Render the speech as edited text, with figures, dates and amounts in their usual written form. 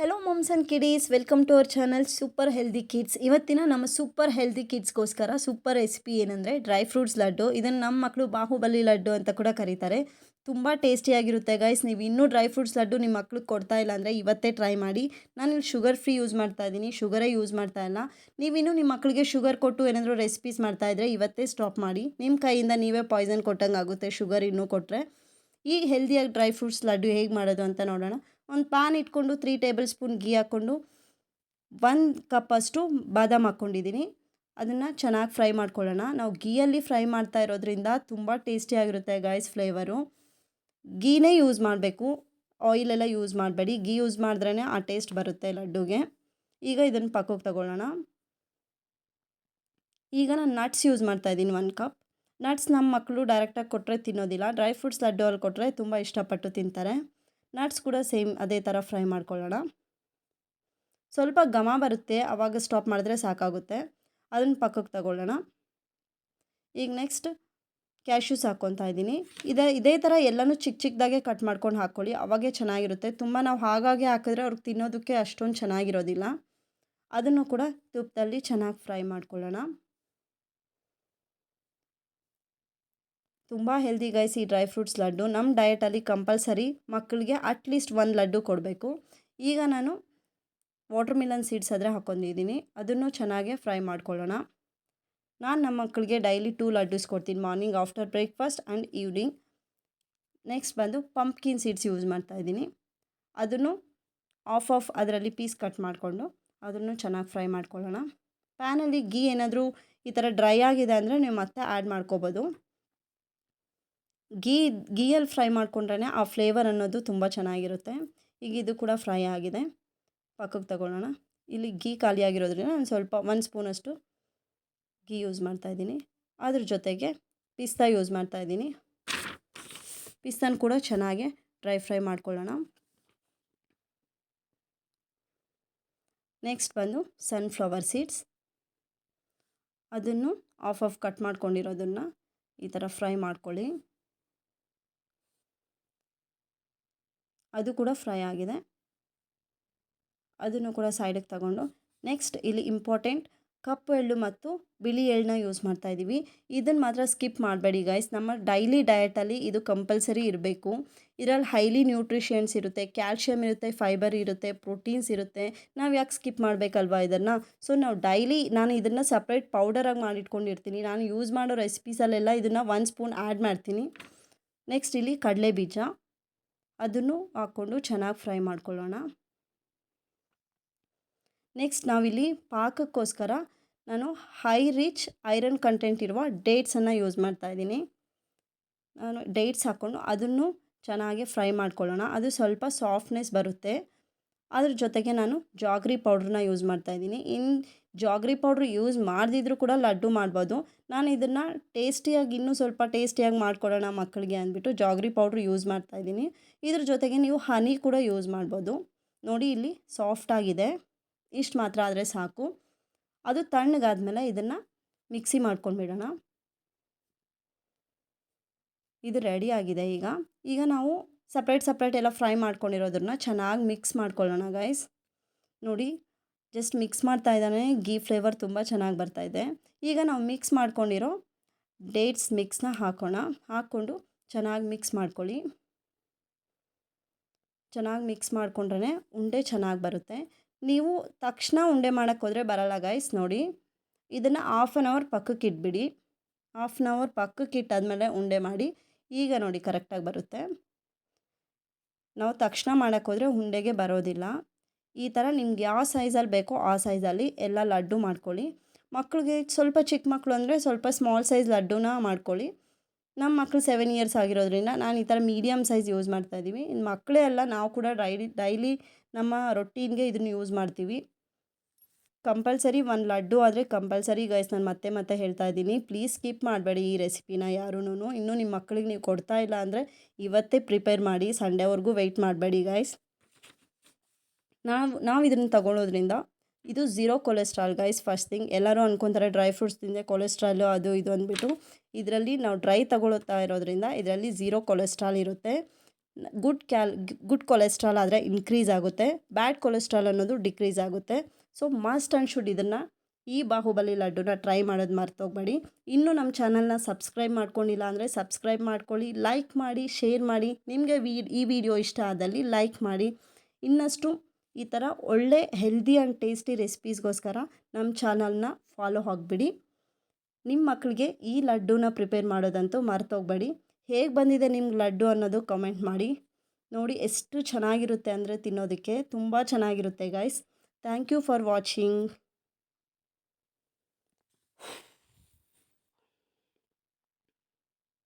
Hello moms and kiddies, welcome to our channel super healthy kids. ಇವತ್ತಿನ ನಮ್ಮ super healthy ಕಿಡ್ಸ್ಗೋಸ್ಕರ super recipe ಏನಂದರೆ dry fruits laddu. ಇದನ್ನು ನಮ್ಮ ಮಕ್ಕಳು ಬಾಹುಬಲಿ ಲಡ್ಡು ಅಂತ ಕೂಡ ಕರೀತಾರೆ. ತುಂಬ ಟೇಸ್ಟಿಯಾಗಿರುತ್ತೆ ಗೈಸ್. ನೀವು ಇನ್ನೂ ಡ್ರೈ ಫ್ರೂಟ್ಸ್ ಲಡ್ಡು ನಿಮ್ಮ ಮಕ್ಳಿಗೆ ಕೊಡ್ತಾ ಇಲ್ಲ ಅಂದರೆ ಇವತ್ತೇ ಟ್ರೈ ಮಾಡಿ. ನಾನು ಇಲ್ಲಿ ಶುಗರ್ ಫ್ರೀ ಯೂಸ್ ಮಾಡ್ತಾ ಇದ್ದೀನಿ, ಶುಗರೇ ಯೂಸ್ ಮಾಡ್ತಾ ಇಲ್ಲ. ನೀವಿನ್ನೂ ನಿಮ್ಮ ಮಕ್ಕಳಿಗೆ ಶುಗರ್ ಕೊಟ್ಟು ಏನಾದರೂ ರೆಸಿಪೀಸ್ ಮಾಡ್ತಾಯಿದ್ರೆ ಇವತ್ತೇ ಸ್ಟಾಪ್ ಮಾಡಿ. ನಿಮ್ಮ ಕೈಯಿಂದ ನೀವೇ ಪಾಯ್ಸನ್ ಕೊಟ್ಟಂಗೆ ಆಗುತ್ತೆ ಶುಗರ್ ಇನ್ನೂ ಕೊಟ್ಟರೆ. ಈ ಹೆಲ್ದಿಯಾಗಿ ಡ್ರೈ ಫ್ರೂಟ್ಸ್ ಲಡ್ಡು ಹೇಗೆ ಮಾಡೋದು ಅಂತ ನೋಡೋಣ. ಒಂದು ಪ್ಯಾನ್ ಇಟ್ಕೊಂಡು 3 ಟೇಬಲ್ ಸ್ಪೂನ್ ಗೀ ಹಾಕ್ಕೊಂಡು 1 ಕಪ್ಪಷ್ಟು ಬಾದಾಮ್ ಹಾಕ್ಕೊಂಡಿದ್ದೀನಿ. ಅದನ್ನು ಚೆನ್ನಾಗಿ ಫ್ರೈ ಮಾಡ್ಕೊಳ್ಳೋಣ. ನಾವು ಗೀಯಲ್ಲಿ ಫ್ರೈ ಮಾಡ್ತಾ ಇರೋದ್ರಿಂದ ತುಂಬ ಟೇಸ್ಟಿಯಾಗಿರುತ್ತೆ ಗೈಸ್ ಫ್ಲೇವರು. ಗೀನೇ ಯೂಸ್ ಮಾಡಬೇಕು, ಆಯಿಲೆಲ್ಲ ಯೂಸ್ ಮಾಡಬೇಡಿ. ಗೀ ಯೂಸ್ ಮಾಡಿದ್ರೇ ಆ ಟೇಸ್ಟ್ ಬರುತ್ತೆ ಲಡ್ಡುಗೆ. ಈಗ ಇದನ್ನು ಪಕ್ಕಕ್ಕೆ ತಗೊಳ್ಳೋಣ. ಈಗ ನಾನು ನಟ್ಸ್ ಯೂಸ್ ಮಾಡ್ತಾಯಿದ್ದೀನಿ 1 ಕಪ್. ನಟ್ಸ್ ನಮ್ಮ ಮಕ್ಕಳು ಡೈರೆಕ್ಟಾಗಿ ಕೊಟ್ಟರೆ ತಿನ್ನೋದಿಲ್ಲ, ಡ್ರೈ ಫ್ರೂಟ್ಸ್ ಲಡ್ಡು ಅಲ್ಲಿ ಕೊಟ್ಟರೆ ತುಂಬ ಇಷ್ಟಪಟ್ಟು ತಿಂತಾರೆ. ನಟ್ಸ್ ಕೂಡ ಸೇಮ್ ಅದೇ ಥರ ಫ್ರೈ ಮಾಡ್ಕೊಳ್ಳೋಣ. ಸ್ವಲ್ಪ ಘಮ ಬರುತ್ತೆ, ಆವಾಗ ಸ್ಟಾಪ್ ಮಾಡಿದ್ರೆ ಸಾಕಾಗುತ್ತೆ. ಅದನ್ನು ಪಕ್ಕಕ್ಕೆ ತಗೊಳ್ಳೋಣ. ಈಗ ನೆಕ್ಸ್ಟ್ ಕ್ಯಾಶ್ಯೂಸ್ ಹಾಕ್ಕೊತಾ ಇದ್ದೀನಿ. ಇದೇ ಥರ ಎಲ್ಲನೂ ಚಿಕ್ಕ ಚಿಕ್ಕದಾಗೆ ಕಟ್ ಮಾಡ್ಕೊಂಡು ಹಾಕ್ಕೊಳ್ಳಿ, ಅವಾಗೇ ಚೆನ್ನಾಗಿರುತ್ತೆ. ತುಂಬ ನಾವು ಹಾಗಾಗಿ ಹಾಕಿದ್ರೆ ಅವ್ರಿಗೆ ತಿನ್ನೋದಕ್ಕೆ ಅಷ್ಟೊಂದು ಚೆನ್ನಾಗಿರೋದಿಲ್ಲ. ಅದನ್ನು ಕೂಡ ತುಪ್ಪದಲ್ಲಿ ಚೆನ್ನಾಗಿ ಫ್ರೈ ಮಾಡ್ಕೊಳ್ಳೋಣ. ತುಂಬ ಹೆಲ್ದಿ ಗೈಸ್ ಈ ಡ್ರೈ ಫ್ರೂಟ್ಸ್ ಲಡ್ಡು. ನಮ್ಮ ಡಯಟಲ್ಲಿ ಕಂಪಲ್ಸರಿ ಮಕ್ಕಳಿಗೆ ಅಟ್ಲೀಸ್ಟ್ 1 ಲಡ್ಡು ಕೊಡಬೇಕು. ಈಗ ನಾನು ವಾಟರ್ ಮಿಲನ್ ಸೀಡ್ಸ್ ಆದರೆ ಹಾಕ್ಕೊಂಡಿದ್ದೀನಿ, ಅದನ್ನು ಚೆನ್ನಾಗಿ ಫ್ರೈ ಮಾಡ್ಕೊಳ್ಳೋಣ. ನಾನು ನಮ್ಮ ಮಕ್ಕಳಿಗೆ ಡೈಲಿ 2 ಲಡ್ಡೂಸ್ ಕೊಡ್ತೀನಿ, morning after breakfast and evening. Next ಬಂದು ಪಂಪ್ಕಿನ್ ಸೀಡ್ಸ್ ಯೂಸ್ ಮಾಡ್ತಾಯಿದ್ದೀನಿ. ಅದನ್ನು ಆಫ್ ಅದರಲ್ಲಿ ಪೀಸ್ ಕಟ್ ಮಾಡಿಕೊಂಡು ಅದನ್ನು ಚೆನ್ನಾಗಿ ಫ್ರೈ ಮಾಡ್ಕೊಳ್ಳೋಣ. ಪ್ಯಾನಲ್ಲಿ ಗೀ ಏನಾದರೂ ಈ ಥರ ಡ್ರೈ ಆಗಿದೆ ಅಂದರೆ ನೀವು ಮತ್ತೆ ಆ್ಯಡ್ ಮಾಡ್ಕೋಬೋದು. ಗೀಯಲ್ಲಿ ಫ್ರೈ ಮಾಡ್ಕೊಂಡ್ರೆ ಆ ಫ್ಲೇವರ್ ಅನ್ನೋದು ತುಂಬ ಚೆನ್ನಾಗಿರುತ್ತೆ. ಈಗ ಇದು ಕೂಡ ಫ್ರೈ ಆಗಿದೆ, ಪಕ್ಕಕ್ಕೆ ತಗೊಳ್ಳೋಣ. ಇಲ್ಲಿ ಗೀ ಖಾಲಿ ಆಗಿರೋದ್ರಿಂದ ನಾನು ಸ್ವಲ್ಪ 1 ಸ್ಪೂನಷ್ಟು ಗೀ ಯೂಸ್ ಮಾಡ್ತಾಯಿದ್ದೀನಿ. ಅದ್ರ ಜೊತೆಗೆ ಪಿಸ್ತಾ ಯೂಸ್ ಮಾಡ್ತಾಯಿದ್ದೀನಿ. ಪಿಸ್ತಾನ ಕೂಡ ಚೆನ್ನಾಗಿ ಡ್ರೈ ಫ್ರೈ ಮಾಡ್ಕೊಳ್ಳೋಣ. ನೆಕ್ಸ್ಟ್ ಬಂದು ಸನ್ಫ್ಲವರ್ ಸೀಡ್ಸ್, ಅದನ್ನು ಆಫ್ ಕಟ್ ಮಾಡ್ಕೊಂಡಿರೋದನ್ನು ಈ ಥರ ಫ್ರೈ ಮಾಡ್ಕೊಳ್ಳಿ. ಅದು ಕೂಡ ಫ್ರೈ ಆಗಿದೆ, ಅದನ್ನು ಕೂಡ ಸೈಡಿಗೆ ತಗೊಂಡು ನೆಕ್ಸ್ಟ್ ಇಲ್ಲಿ ಇಂಪಾರ್ಟೆಂಟ್ ಕಪ್ಪು ಎಳ್ಳು ಮತ್ತು ಬಿಳಿ ಎಳ್ಳನ್ನ ಯೂಸ್ ಮಾಡ್ತಾಯಿದ್ದೀವಿ. ಇದನ್ನು ಮಾತ್ರ ಸ್ಕಿಪ್ ಮಾಡಬೇಡಿ ಗೈಸ್. ನಮ್ಮ ಡೈಲಿ ಡಯಟಲ್ಲಿ ಇದು ಕಂಪಲ್ಸರಿ ಇರಬೇಕು. ಇದರಲ್ಲಿ ಹೈಲಿ ನ್ಯೂಟ್ರಿಷಿಯನ್ಸ್ ಇರುತ್ತೆ, ಕ್ಯಾಲ್ಶಿಯಮ್ ಇರುತ್ತೆ, ಫೈಬರ್ ಇರುತ್ತೆ, ಪ್ರೋಟೀನ್ಸ್ ಇರುತ್ತೆ. ನಾವು ಯಾಕೆ ಸ್ಕಿಪ್ ಮಾಡಬೇಕಲ್ವಾ ಇದನ್ನು? ಸೊ ನಾವು ಡೈಲಿ ನಾನು ಇದನ್ನು ಸಪ್ರೇಟ್ ಪೌಡರಾಗಿ ಮಾಡಿಟ್ಕೊಂಡಿರ್ತೀನಿ. ನಾನು ಯೂಸ್ ಮಾಡೋ ರೆಸಿಪೀಸಲ್ಲೆಲ್ಲ ಇದನ್ನು 1 ಸ್ಪೂನ್ ಆ್ಯಡ್ ಮಾಡ್ತೀನಿ. ನೆಕ್ಸ್ಟ್ ಇಲ್ಲಿ ಕಡಲೆ ಬೀಜ, ಅದನ್ನು ಹಾಕ್ಕೊಂಡು ಚೆನ್ನಾಗಿ ಫ್ರೈ ಮಾಡ್ಕೊಳ್ಳೋಣ. ನೆಕ್ಸ್ಟ್ ನಾವಿಲ್ಲಿ ಪಾಕಕ್ಕೋಸ್ಕರ ನಾನು ಹೈ ರಿಚ್ ಐರನ್ ಕಂಟೆಂಟ್ ಇರುವ ಡೇಟ್ಸನ್ನು ಯೂಸ್ ಮಾಡ್ತಾಯಿದ್ದೀನಿ. ನಾನು ಡೇಟ್ಸ್ ಹಾಕ್ಕೊಂಡು ಅದನ್ನು ಚೆನ್ನಾಗಿ ಫ್ರೈ ಮಾಡ್ಕೊಳ್ಳೋಣ. ಅದು ಸ್ವಲ್ಪ ಸಾಫ್ಟ್ನೆಸ್ ಬರುತ್ತೆ. ಅದ್ರ ಜೊತೆಗೆ ನಾನು ಜಾಗ್ರಿ ಪೌಡ್ರನ್ನ ಯೂಸ್ ಮಾಡ್ತಾಯಿದ್ದೀನಿ. ಜಾಗ್ರಿ ಪೌಡ್ರ್ ಯೂಸ್ ಮಾಡದಿದ್ರೂ ಕೂಡ ಲಡ್ಡು ಮಾಡ್ಬೋದು. ನಾನು ಇದನ್ನು ಟೇಸ್ಟಿಯಾಗಿ ಇನ್ನೂ ಸ್ವಲ್ಪ ಟೇಸ್ಟಿಯಾಗಿ ಮಾಡ್ಕೊಳ್ಳೋಣ ಮಕ್ಕಳಿಗೆ ಅಂದ್ಬಿಟ್ಟು ಜಾಗ್ರಿ ಪೌಡ್ರ್ ಯೂಸ್ ಮಾಡ್ತಾಯಿದ್ದೀನಿ. ಇದ್ರ ಜೊತೆಗೆ ನೀವು ಹನಿ ಕೂಡ ಯೂಸ್ ಮಾಡ್ಬೋದು. ನೋಡಿ ಇಲ್ಲಿ ಸಾಫ್ಟಾಗಿದೆ, ಇಷ್ಟು ಮಾತ್ರ ಆದರೆ ಸಾಕು. ಅದು ತಣ್ಣಗಾದ್ಮೇಲೆ ಇದನ್ನು ಮಿಕ್ಸಿ ಮಾಡ್ಕೊಂಡ್ಬಿಡೋಣ. ಇದು ರೆಡಿ ಆಗಿದೆ. ಈಗ ನಾವು ಸಪ್ರೇಟ್ ಎಲ್ಲ ಫ್ರೈ ಮಾಡ್ಕೊಂಡಿರೋದನ್ನ ಚೆನ್ನಾಗಿ ಮಿಕ್ಸ್ ಮಾಡ್ಕೊಳ್ಳೋಣ ಗೈಸ್. ನೋಡಿ ಜಸ್ಟ್ ಮಿಕ್ಸ್ ಮಾಡ್ತಾ ಇದ್ದಾನೆ, ಗೀ ಫ್ಲೇವರ್ ತುಂಬ ಚೆನ್ನಾಗಿ ಬರ್ತಾಯಿದೆ. ಈಗ ನಾವು ಮಿಕ್ಸ್ ಮಾಡ್ಕೊಂಡಿರೋ ಡೇಟ್ಸ್ ಮಿಕ್ಸ್ನ ಹಾಕ್ಕೊಂಡು ಚೆನ್ನಾಗಿ ಮಿಕ್ಸ್ ಮಾಡ್ಕೊಳ್ಳಿ. ಚೆನ್ನಾಗಿ ಮಿಕ್ಸ್ ಮಾಡ್ಕೊಂಡ್ರೆ ಉಂಡೆ ಚೆನ್ನಾಗಿ ಬರುತ್ತೆ. ನೀವು ತಕ್ಷಣ ಉಂಡೆ ಮಾಡೋಕ್ಕೆ ಹೋದರೆ ಬರಲ್ಲ ಗೈಸ್. ನೋಡಿ ಇದನ್ನು 1/2 ಅವರ್ ಪಕ್ಕಕ್ಕೆ ಇಟ್ಬಿಡಿ. 1/2 ಅವರ್ ಪಕ್ಕಕ್ಕೆ ಇಟ್ಟಾದಮೇಲೆ ಉಂಡೆ ಮಾಡಿ. ಈಗ ನೋಡಿ ಕರೆಕ್ಟಾಗಿ ಬರುತ್ತೆ. ನಾವು ತಕ್ಷಣ ಮಾಡೋಕ್ಕೆ ಹೋದರೆ ಉಂಡೆಗೆ ಬರೋದಿಲ್ಲ. ಈ ಥರ ನಿಮ್ಗೆ ಯಾವ ಸೈಜಲ್ಲಿ ಬೇಕೋ ಆ ಸೈಜಲ್ಲಿ ಎಲ್ಲ ಲಡ್ಡು ಮಾಡ್ಕೊಳ್ಳಿ. ಮಕ್ಕಳಿಗೆ ಸ್ವಲ್ಪ ಚಿಕ್ಕ ಮಕ್ಕಳು ಅಂದರೆ ಸ್ವಲ್ಪ ಸ್ಮಾಲ್ ಸೈಜ್ ಲಡ್ಡುನ ಮಾಡ್ಕೊಳ್ಳಿ. ನಮ್ಮ ಮಕ್ಕಳು 7 ಇಯರ್ಸ್ ಆಗಿರೋದ್ರಿಂದ ನಾನು ಈ ಥರ ಮೀಡಿಯಮ್ ಸೈಜ್ ಯೂಸ್ ಮಾಡ್ತಾಯಿದ್ದೀವಿ. ಇನ್ನು ಮಕ್ಕಳೇ ಅಲ್ಲ, ನಾವು ಕೂಡ ಡೈಲಿ ನಮ್ಮ ರೊಟೀನ್ಗೆ ಇದನ್ನು ಯೂಸ್ ಮಾಡ್ತೀವಿ. ಕಂಪಲ್ಸರಿ 1 ಲಡ್ಡು ಆದರೆ ಕಂಪಲ್ಸರಿ ಗೈಸ್. ನಾನು ಮತ್ತೆ ಹೇಳ್ತಾ ಇದ್ದೀನಿ, ಪ್ಲೀಸ್ ಸ್ಕಿಪ್ ಮಾಡಬೇಡಿ ಈ ರೆಸಿಪಿನ ಯಾರೂ. ಇನ್ನೂ ನಿಮ್ಮ ಮಕ್ಕಳಿಗೆ ನೀವು ಕೊಡ್ತಾ ಇಲ್ಲ ಅಂದರೆ ಇವತ್ತೇ ಪ್ರಿಪೇರ್ ಮಾಡಿ, ಸಂಡೇವರೆಗೂ ವೆಯ್ಟ್ ಮಾಡಬೇಡಿ ಗೈಸ್. ನಾವು ಇದನ್ನು ತಗೊಳ್ಳೋದ್ರಿಂದ ಇದು 0 ಕೊಲೆಸ್ಟ್ರಾಲ್ ಗೈಸ್. ಫಸ್ಟ್ ಥಿಂಗ್, ಎಲ್ಲರೂ ಅಂದ್ಕೊತಾರೆ ಡ್ರೈ ಫ್ರೂಟ್ಸ್ ತಿಂದರೆ ಕೊಲೆಸ್ಟ್ರಾಲು ಅದು ಇದು ಅಂದ್ಬಿಟ್ಟು. ಇದರಲ್ಲಿ ನಾವು ಡ್ರೈ ತಗೊಳ್ತಾ ಇರೋದ್ರಿಂದ ಇದರಲ್ಲಿ 0 ಕೊಲೆಸ್ಟ್ರಾಲ್ ಇರುತ್ತೆ. ಗುಡ್ ಕೊಲೆಸ್ಟ್ರಾಲ್ ಆದರೆ ಇನ್ಕ್ರೀಸ್ ಆಗುತ್ತೆ, ಬ್ಯಾಡ್ ಕೊಲೆಸ್ಟ್ರಾಲ್ ಅನ್ನೋದು ಡಿಕ್ರೀಸ್ ಆಗುತ್ತೆ. ಸೊ ಮಸ್ಟ್ ಆ್ಯಂಡ್ ಶುಡ್ ಇದನ್ನು ಈ ಬಾಹುಬಲಿ ಲಡ್ಡುನ ಟ್ರೈ ಮಾಡೋದು ಮರ್ತೋಗ್ಬೇಡಿ. ಇನ್ನೂ ನಮ್ಮ ಚಾನಲ್ನ ಸಬ್ಸ್ಕ್ರೈಬ್ ಮಾಡ್ಕೊಂಡಿಲ್ಲ ಅಂದರೆ ಸಬ್ಸ್ಕ್ರೈಬ್ ಮಾಡ್ಕೊಳ್ಳಿ, ಲೈಕ್ ಮಾಡಿ, ಶೇರ್ ಮಾಡಿ. ನಿಮಗೆ ಈ ವಿಡಿಯೋ ಇಷ್ಟ ಆದಲ್ಲಿ ಲೈಕ್ ಮಾಡಿ. ಇನ್ನಷ್ಟು ಈ ಥರ ಒಳ್ಳೆ ಹೆಲ್ದಿ ಆ್ಯಂಡ್ ಟೇಸ್ಟಿ ರೆಸಿಪೀಸ್ಗೋಸ್ಕರ ನಮ್ಮ ಚಾನಲ್ನ ಫಾಲೋ ಆಗಿಬಿಡಿ. ನಿಮ್ಮ ಮಕ್ಕಳಿಗೆ ಈ ಲಡ್ಡುನ ಪ್ರಿಪೇರ್ ಮಾಡೋದಂತೂ ಮರ್ತೋಗ್ಬೇಡಿ. ಹೇಗೆ ಬಂದಿದೆ ನಿಮ್ಗೆ ಲಡ್ಡು ಅನ್ನೋದು ಕಮೆಂಟ್ ಮಾಡಿ. ನೋಡಿ ಎಷ್ಟು ಚೆನ್ನಾಗಿರುತ್ತೆ ಅಂದರೆ ತಿನ್ನೋದಕ್ಕೆ ತುಂಬ ಚೆನ್ನಾಗಿರುತ್ತೆ guys. Thank you for watching.